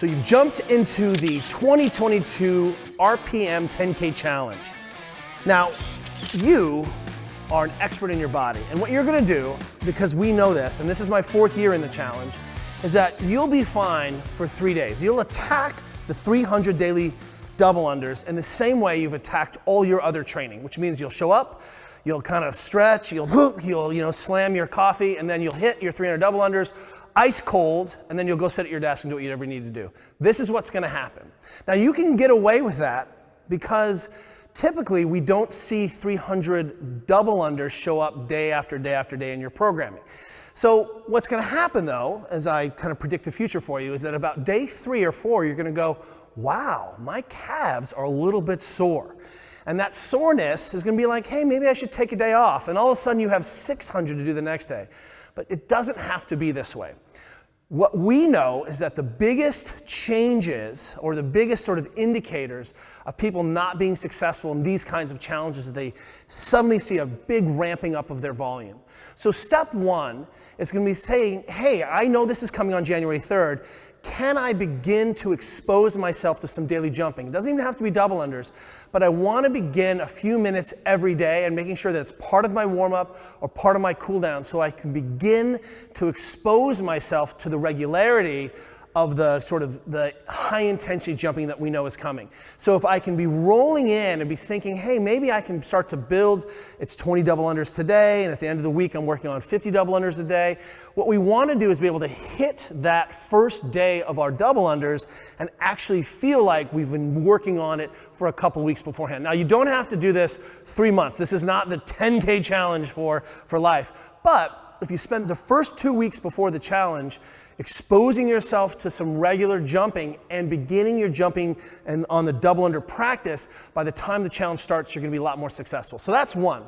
So you've jumped into the 2022 RPM 10K challenge. Now, you are an expert in your body. And what you're gonna do, because we know this, and this is my 4th year in the challenge, is that you'll be fine for 3 days. You'll attack the 300 daily double unders in the same way you've attacked all your other training, which means you'll show up, you'll kind of stretch, you'll slam your coffee, and then you'll hit your 300 double unders, ice cold, and then you'll go sit at your desk and do what you ever need to do. This is what's gonna happen. Now you can get away with that because typically we don't see 300 double unders show up day after day after day in your programming. So what's gonna happen though, as I kind of predict the future for you, is that about day 3 or 4, you're gonna go, wow, my calves are a little bit sore. And that soreness is gonna be like, hey, maybe I should take a day off. And all of a sudden you have 600 to do the next day. But it doesn't have to be this way. What we know is that the biggest changes, or the biggest sort of indicators of people not being successful in these kinds of challenges, is they suddenly see a big ramping up of their volume. So step 1 is going to be saying, hey, I know this is coming on January 3rd. Can I begin to expose myself to some daily jumping? It doesn't even have to be double unders, but I want to begin a few minutes every day and making sure that it's part of my warm-up or part of my cool-down so I can begin to expose myself to the regularity of the sort of the high intensity jumping that we know is coming. So if I can be rolling in and be thinking, hey, maybe I can start to build, it's 20 double unders today, and at the end of the week I'm working on 50 double unders a day. What we want to do is be able to hit that first day of our double unders and actually feel like we've been working on it for a couple weeks beforehand. Now you don't have to do this 3 months. This is not the 10K challenge for life. But if you spend the first 2 weeks before the challenge exposing yourself to some regular jumping and beginning your jumping and on the double under practice, by the time the challenge starts, you're gonna be a lot more successful. So that's 1.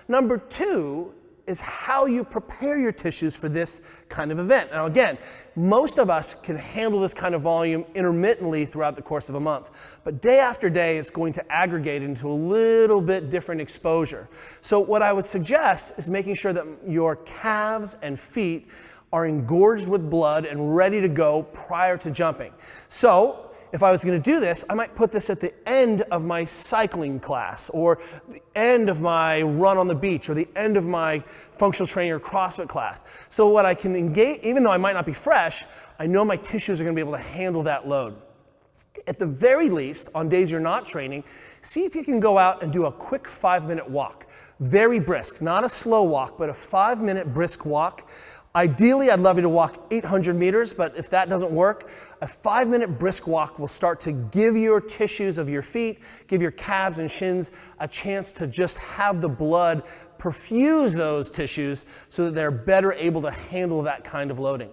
Number 2 is how you prepare your tissues for this kind of event. Now again, most of us can handle this kind of volume intermittently throughout the course of a month, but day after day it's going to aggregate into a little bit different exposure. So what I would suggest is making sure that your calves and feet are engorged with blood and ready to go prior to jumping. So if I was going to do this, I might put this at the end of my cycling class, or the end of my run on the beach, or the end of my functional training or CrossFit class. So what I can engage, even though I might not be fresh, I know my tissues are going to be able to handle that load. At the very least, on days you're not training, see if you can go out and do a quick 5-minute walk. Very brisk, not a slow walk, but a 5-minute brisk walk. Ideally, I'd love you to walk 800 meters, but if that doesn't work, a 5-minute brisk walk will start to give your tissues of your feet, give your calves and shins a chance to just have the blood perfuse those tissues so that they're better able to handle that kind of loading.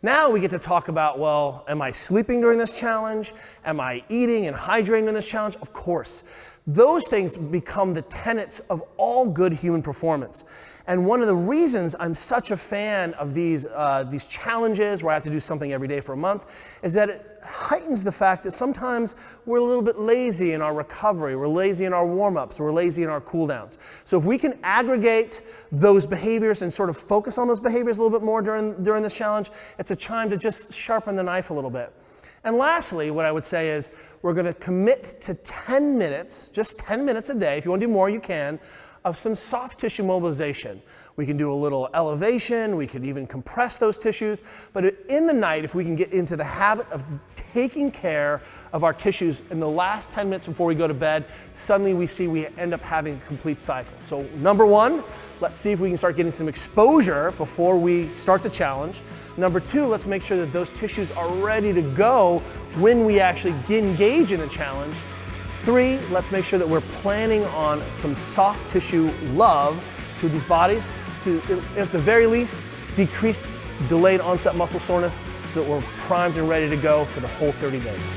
Now we get to talk about, well, am I sleeping during this challenge? Am I eating and hydrating during this challenge? Of course. Those things become the tenets of all good human performance. And one of the reasons I'm such a fan of these challenges where I have to do something every day for a month is that it heightens the fact that sometimes we're a little bit lazy in our recovery, we're lazy in our warm-ups, we're lazy in our cool-downs. So if we can aggregate those behaviors and sort of focus on those behaviors a little bit more during this challenge, it's a time to just sharpen the knife a little bit. And lastly, what I would say is we're going to commit to 10 minutes, just 10 minutes a day. If you want to do more, you can, of some soft tissue mobilization. We can do a little elevation, we could even compress those tissues, but in the night, if we can get into the habit of taking care of our tissues in the last 10 minutes before we go to bed, suddenly we end up having a complete cycle. So number 1, let's see if we can start getting some exposure before we start the challenge. Number 2, let's make sure that those tissues are ready to go when we actually engage in the challenge. 3, let's make sure that we're planning on some soft tissue love to these bodies to, at the very least, decrease delayed onset muscle soreness so that we're primed and ready to go for the whole 30 days.